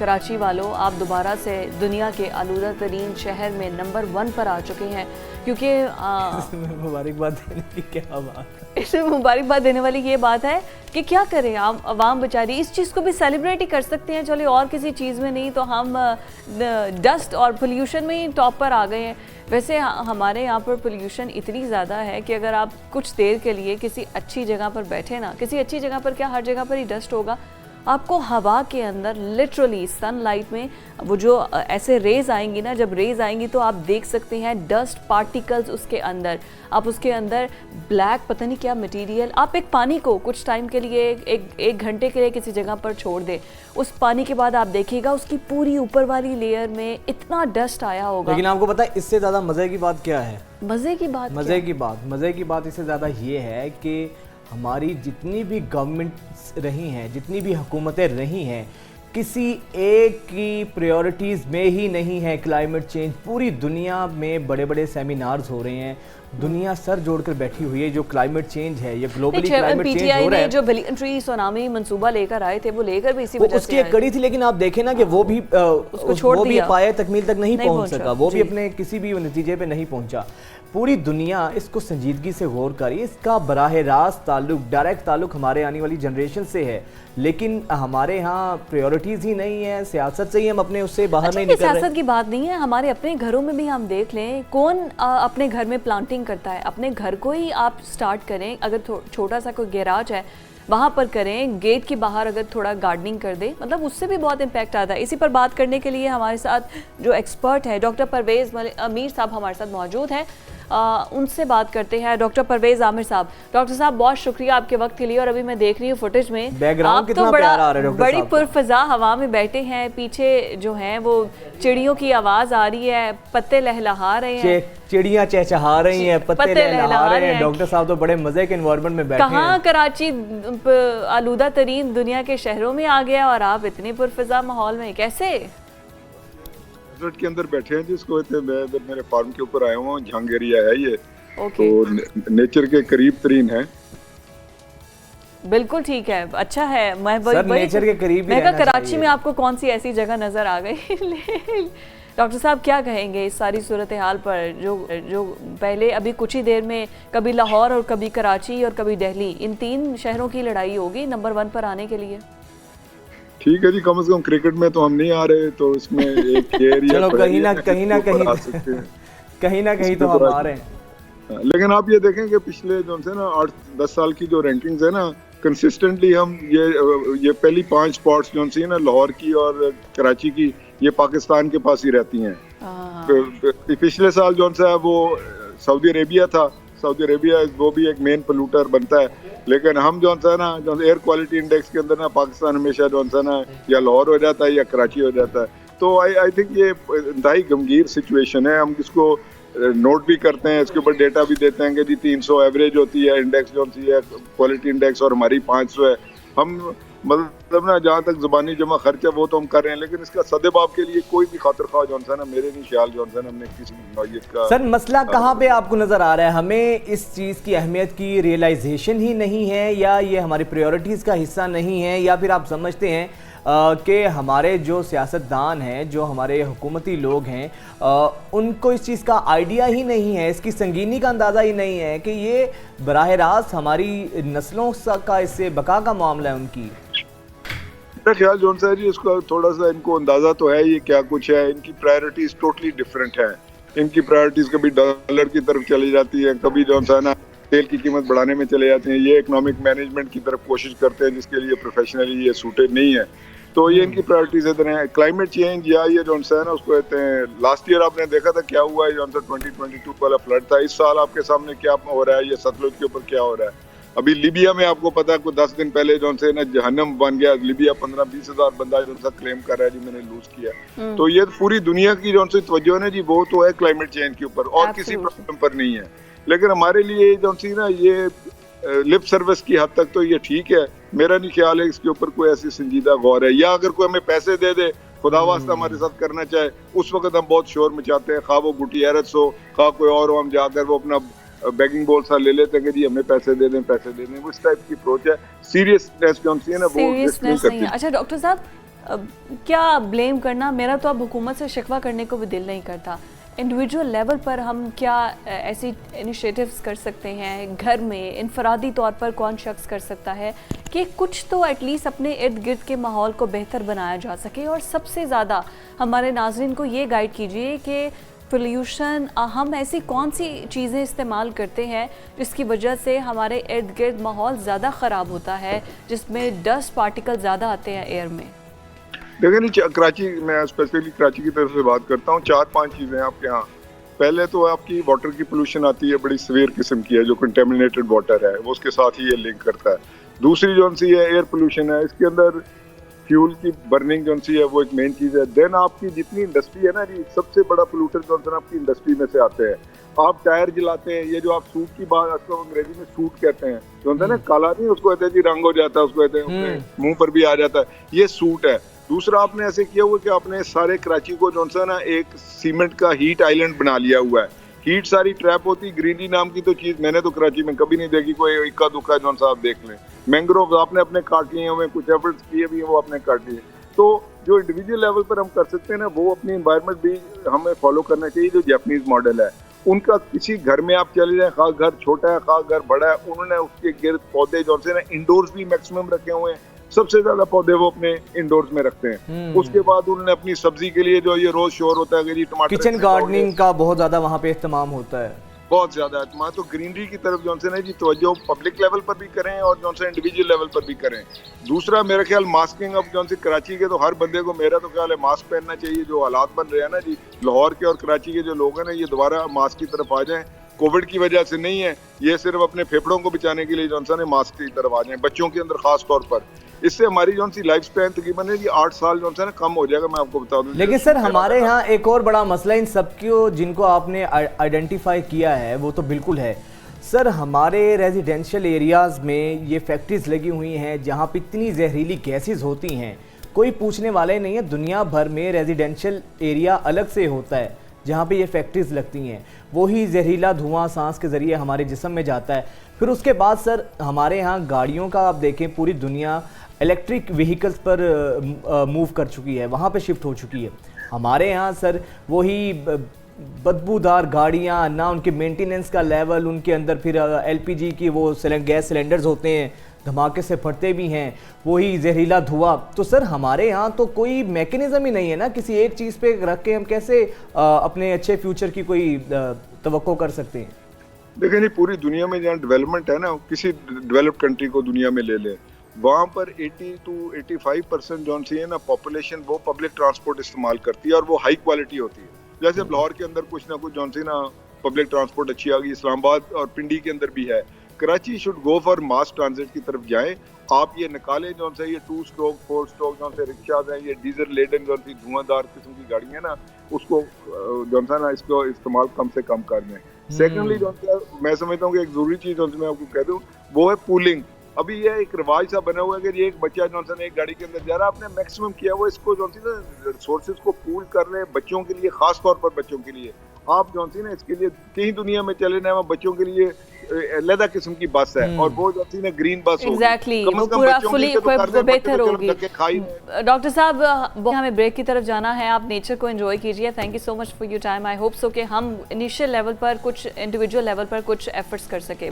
कराची वालों, आप दोबारा से दुनिया के आलूदा तरीन शहर में नंबर 1 पर आ चुके हैं, क्योंकि मुबारकबाद देने की क्या बात है। इसमें मुबारकबाद देने वाली ये बात है कि क्या करें, आप अवाम बेचारी इस चीज़ को भी सेलिब्रेट ही कर सकते हैं, चलो और किसी चीज़ में नहीं तो हम डस्ट और पोल्यूशन में ही टॉप पर आ गए हैं। वैसे हमारे यहाँ पर पोल्यूशन इतनी ज़्यादा है कि अगर आप कुछ देर के लिए किसी अच्छी जगह पर बैठे ना, किसी अच्छी जगह पर क्या हर जगह पर ही डस्ट होगा, आपको हवा के अंदर लिटरली सनलाइट में वो जो ऐसे रेज आएंगी ना, जब रेज आएंगी तो आप देख सकते हैं डस्ट पार्टिकल्स उसके अंदर, आप उसके अंदर ब्लैक पता नहीं क्या मटेरियल, आप एक पानी को कुछ टाइम के लिए एक घंटे के लिए किसी जगह पर छोड़ दें, उस पानी के बाद आप देखिएगा उसकी पूरी ऊपर वाली लेयर में इतना डस्ट आया होगा। लेकिन आपको पता है इससे ज़्यादा मज़े की बात क्या है? मज़े की बात इससे ज़्यादा ये है कि हमारी जितनी भी गवर्नमेंट्स रही हैं, जितनी भी हुकूमतें रही हैं, किसी एक की प्रायोरिटीज़ में ही नहीं है क्लाइमेट चेंज। पूरी दुनिया में बड़े बड़े सेमिनार्स हो रहे हैं, दुनिया सर जोड़कर बैठी हुई है। जो क्लाइमेट चेंज है, ये ग्लोबली क्लाइमेट चेंज हो रहा है। जो बिलियन ट्री सुनामी मंसूबा लेकर आए थे, वो लेकर भी इसी वजह से उसकी एक कड़ी थी, लेकिन आप देखें ना कि वो भी पाया तकमील तक नहीं पहुंच सका, वो भी अपने किसी भी नतीजे पे नहीं पहुंचा। पूरी दुनिया इसको संजीदगी से गौर कर रही है, इसका बराह रास्त ताल्लुक, डायरेक्ट ताल्लुक हमारे आने वाली जनरेशन से है, लेकिन हमारे यहाँ प्रायोरिटीज़ ही नहीं है, सियासत से ही हम अपने उससे बाहर नहीं निकल रहे। सियासत की बात नहीं है, हमारे अपने घरों में भी हम देख लें, कौन अपने घर में प्लांटिंग करता है? अपने घर को ही आप स्टार्ट करें, अगर छोटा सा कोई गैराज है वहाँ पर करें, गेट के बाहर अगर थोड़ा गार्डनिंग कर दे, मतलब उससे भी बहुत इम्पैक्ट आता है। इसी पर बात करने के लिए हमारे साथ जो एक्सपर्ट है डॉक्टर परवेज़ आमिर साहब हमारे साथ मौजूद हैं, उनसे बात करते हैं। डॉक्टर परवेज़ आमिर साहब, डॉक्टर साहब बहुत शुक्रिया आपके वक्त के लिए। और अभी मैं देख रही हूँ फुटेज में आप तो बड़ी पुरफजा हवा में बैठे हैं, पीछे जो है वो चिड़ियों की आवाज़ आ रही है, पत्ते लहलहा रहे हैं, चिड़ियाँ चहचहा रही हैं, पत्ते लहलहा रहे हैं। डॉक्टर साहब तो बड़े मजे के एनवायरनमेंट में बैठे हैं। कहाँ कराची आलूदा तरीन दुनिया के शहरों में आ गया और आप इतने पुरफजा माहौल में कैसे? के अंदर बैठे हैं जिसको मैं मेरे फार्म के ऊपर आया हूँ, जंग एरिया है ये, तो नेचर के करीब तरीन है। बिल्कुल ठीक है, अच्छा है। मैं नेचर के करीब मैं कहा कराची में आपको कौन सी ऐसी जगह नजर आ गई? डॉक्टर साहब क्या कहेंगे इस सारी सूरत हाल पर, जो पहले अभी कुछ ही देर में कभी लाहौर और कभी कराची और कभी दिल्ली, इन 3 शहरों की लड़ाई होगी नंबर 1 पर आने के लिए? ठीक है जी, कम से कम क्रिकेट में तो हम नहीं आ रहे, तो इसमें एक एरिया चलो कहीं ना कहीं तो हम आ रहे हैं। लेकिन आप ये देखें कि पिछले जो है ना 8-10 साल की जो रैंकिंग्स है ना, कंसिस्टेंटली हम ये पहली 5 स्पॉट्स जो है ना, लाहौर की और कराची की, ये पाकिस्तान के पास ही रहती हैं। पिछले साल जो है वो सऊदी अरेबिया था, सऊदी अरेबिया वो भी एक मेन पोल्यूटर बनता है, लेकिन हम जो है ना एयर क्वालिटी इंडेक्स के अंदर ना पाकिस्तान हमेशा जो है ना या लाहौर हो जाता है या कराची हो जाता है। तो आई थिंक ये इंतहाई गमगीर सिचुएशन है। हम इसको नोट भी करते हैं, इसके ऊपर डेटा भी देते हैं कि जी 300 एवरेज होती है इंडेक्स जो है क्वालिटी इंडेक्स, और हमारी 500 है। हम मतलब ना जहाँ तक ज़ुबानी जमा खर्च है वो तो हम कर रहे हैं, लेकिन इसका सदेबाब के लिए कोई भी खातिर ख्वाह जो है ना, मेरे नहीं ख्याल जो है ना हमने किसी नौयत का। सर मसला कहाँ पे आपको नज़र आ रहा है? हमें इस चीज़ की अहमियत की रियलाइजेशन ही नहीं है, या ये हमारी प्रायोरिटीज़ का हिस्सा नहीं है, या फिर आप समझते हैं कि हमारे जो सियासतदान हैं, जो हमारे हुकूमती लोग हैं, उनको इस चीज़ का आइडिया ही नहीं है, इसकी संगीनी का अंदाज़ा ही नहीं है कि ये बराह रास्त हमारी नस्लों का, इससे बका का मामला है उनकी? मेरा ख्याल जो है जी, इसको थोड़ा सा इनको अंदाज़ा तो है ये क्या कुछ है। इनकी प्रायोरिटीज़ टोटली डिफरेंट है। इनकी प्रायोरिटीज़ कभी डॉलर की तरफ चली जाती है, कभी जो है ना तेल की कीमत बढ़ाने में चले जाते हैं। ये इकोनॉमिक मैनेजमेंट की तरफ कोशिश करते हैं जिसके लिए प्रोफेशनली ये सूटेड नहीं है। तो ये इनकी प्रायोरिटीज इधर हैं। क्लाइमेट चेंज या ये जो है ना उसको कहते हैं, लास्ट ईयर आपने देखा था क्या हुआ है, जो 2022 वाला फ्लड था। इस साल आपके सामने क्या हो रहा है, ये सतलुज के ऊपर क्या हो रहा है। अभी लीबिया में आपको पता है कुछ 10 दिन पहले जो है ना जहन्नम बन गया लीबिया। 15-20 हज़ार बंदा जो है क्लेम कर रहा है जी मैंने लूज किया। तो ये पूरी दुनिया की जो है तवज्जो है ना जी, वो तो है क्लाइमेट चेंज के ऊपर और किसी प्रॉब्लम पर नहीं है। लेकिन हमारे लिए जो है ना ये लिप सर्विस की हद तक तो ये ठीक है। मेरा नहीं ख्याल है इसके ऊपर कोई ऐसी संजीदा गौर है, या अगर कोई हमें पैसे दे दे खुदा वास्ता हमारे साथ करना चाहे, उस वक्त हम बहुत शोर मचाते हैं, खा वो गुटियारस हो खा कोई और हो, हम जाकर वो अपना बेगिंग बोल सा ले लेते हैं कि जी हमें पैसे दे दें, पैसे दे दें। उस टाइप की अप्रोच है। सीरियसनेस जो है ना वो सीरियसनेस नहीं है। अच्छा डॉक्टर साहब, क्या ब्लेम करना, मेरा तो अब हुकूमत से शिकवा करने को भी दिल नहीं करता। इंडिविजुअल लेवल पर हम क्या ऐसी इनिशिएटिव्स कर सकते हैं, घर में इनफरादी तौर पर कौन शख्स कर सकता है कि कुछ तो एटलीस्ट अपने इर्द गिर्द के माहौल को बेहतर बनाया जा सके। और सबसे ज़्यादा हमारे नाज़रीन को ये गाइड कीजिए कि पोल्यूशन, हम ऐसी कौन सी चीज़ें इस्तेमाल करते हैं जिसकी वजह से हमारे इर्द गिर्द माहौल ज़्यादा ख़राब होता है, जिसमें डस्ट पार्टिकल ज़्यादा आते हैं एयर में। देखिए नहीं, कराची, मैं स्पेसिफिकली कराची की तरफ से बात करता हूँ। 4-5 चीज़ें आपके यहाँ। पहले तो आपकी वाटर की पोल्यूशन आती है, बड़ी सीवियर किस्म की है, जो कंटेमिनेटेड वाटर है, वो उसके साथ ही ये लिंक करता है। दूसरी जो सी है एयर पोल्यूशन है, इसके अंदर फ्यूल की बर्निंग जो सी है वो एक मेन चीज़ है। देन आपकी जितनी इंडस्ट्री है ना जी, सबसे बड़ा पोल्यूटर जो है आपकी इंडस्ट्री में से आते हैं। आप टायर जलाते हैं, ये जो आप सूट की बात, उसको अंग्रेजी में सूट कहते हैं, जो होता है ना काला नहीं, उसको कहते हैं जी रंग हो जाता है, उसको कहते हैं मुंह पर भी आ जाता है, ये सूट है। दूसरा आपने ऐसे किया हुआ कि आपने सारे कराची को जो सा ना एक सीमेंट का हीट आइलैंड बना लिया हुआ है। हीट सारी ट्रैप होती, ग्रीनरी नाम की तो चीज मैंने तो कराची में कभी नहीं देखी, कोई इक्का दुक्का जो सा आप देख लें। मैंग्रोव आपने अपने काट लिए हुए, कुछ एफर्ट्स किए भी हैं वो आपने काट लिए। तो जो इंडिविजुअल लेवल पर हम कर सकते हैं ना, वो अपनी एनवायरनमेंट भी हमें फॉलो करना चाहिए। जो जापानीज मॉडल है उनका, किसी घर में आप चले जाएं, खास घर छोटा है खास घर बड़ा है, उन्होंने उसके गिर्द पौधे जो से ना इंडोर्स भी मैक्सिमम रखे हुए हैं। सबसे ज्यादा पौधे वो अपने इंडोर्स में रखते हैं। उसके बाद उन्होंने अपनी सब्जी के लिए जो ये रोज शोर होता है कि जी टमाटर, किचन गार्डनिंग का बहुत ज्यादा वहाँ पे इस्तेमाल होता है, बहुत ज्यादा। तो ग्रीनरी की तरफ जो है ना जी तवज्जो पब्लिक लेवल पर भी करें और जो है इंडिविजुअल लेवल पर भी करें। दूसरा मेरा ख्याल मास्किंग, अब जो है कराची के तो हर बंदे को, मेरा तो ख्याल है मास्क पहनना चाहिए। जो हालात बन रहे हैं ना जी, लाहौर के और कराची के जो लोग हैं ना, ये दोबारा मास्क की तरफ आ जाएं। कोविड की वजह से नहीं है, ये सिर्फ अपने फेफड़ों को बचाने के लिए जो है मास्क की तरफ आ जाएं, बच्चों के अंदर खास तौर पर। इससे हमारी जो सी लाइफ स्पैन तकरीबन है जी 8 साल जो है ना कम हो जाएगा, मैं आपको बता दूं। लेकिन सर हमारे यहाँ एक और बड़ा मसला इन सबको जिनको आपने आइडेंटिफाई किया है वो तो बिल्कुल है सर, हमारे रेजिडेंशियल एरियाज़ में ये फैक्ट्रीज लगी हुई हैं जहाँ पे इतनी जहरीली गैसेस होती हैं, कोई पूछने वाला ही नहीं है। दुनिया भर में रेजिडेंशियल एरिया अलग से होता है जहाँ पे ये फैक्ट्रीज लगती हैं, वही जहरीला धुआं सांस के ज़रिए हमारे जिस्म में जाता है। फिर उसके बाद सर हमारे यहाँ गाड़ियों का आप देखें, पूरी दुनिया इलेक्ट्रिक व्हीकल्स पर मूव कर चुकी है, वहाँ पे शिफ्ट हो चुकी है। हमारे यहाँ सर वही बदबूदार गाड़ियाँ, ना उनके मेंटेनेंस का लेवल, उनके अंदर फिर एलपीजी की वो गैस सिलेंडर्स होते हैं, धमाके से फटते भी हैं, वही जहरीला धुआं। तो सर हमारे यहाँ तो कोई मैकेनिज्म ही नहीं है ना, किसी एक चीज़ पे रख के हम कैसे अपने अच्छे फ्यूचर की कोई तवक्को कर सकते हैं। देखिए नहीं, पूरी दुनिया में जहाँ डेवलपमेंट है ना, किसी डेवलप्ड कंट्री को दुनिया में ले लें, वहाँ पर 80 to 85% जो सी है ना पॉपुलेशन, वो पब्लिक ट्रांसपोर्ट इस्तेमाल करती है और वो हाई क्वालिटी होती है। जैसे अब लाहौर के अंदर कुछ ना कुछ जो सी ना पब्लिक ट्रांसपोर्ट अच्छी आ गई, इस्लामाबाद और पिंडी के अंदर भी है। Karachi should go for mass transit की तरफ जाएं। आप ये निकालें जो से ये 2 स्ट्रोक 4 स्ट्रोक जो से रिक्शाज हैं, ये डीजल लेडन जो सी धुआंधार किस्म की गाड़ी है ना, उसको जो है ना इसको इस्तेमाल कम से कम कर दें। सेकेंडली जो मैं समझता हूँ कि एक जरूरी चीज जो मैं आपको कह दूँ वो है पूलिंग। अभी ये एक रिवाज सा बना हुआ है कि एक बच्चा जॉनसन एक गाड़ी के अंदर जा रहा है, आपने मैक्सिमम किया वो इसको जॉनसन ना रिसोर्सेज को पूल कर रहे हैं बच्चों के लिए, खास तौर पर बच्चों के लिए। आप जॉनसन ना इसके लिए कहीं दुनिया में चले ना, बच्चों के लिए अलग किस्म की बस है और वो जॉनसन ना ग्रीन बस होगी। एग्जैक्टली, वो पूरा फुली बेहतर होगी। डॉक्टर साहब हमें ब्रेक की तरफ जाना है, आप नेचर को एंजॉय कीजिए। Thank you so much for your time. I hope so कि हम इनिशियल लेवल पर कुछ, इंडिविजुअल लेवल पर कुछ एफर्ट्स कर सके।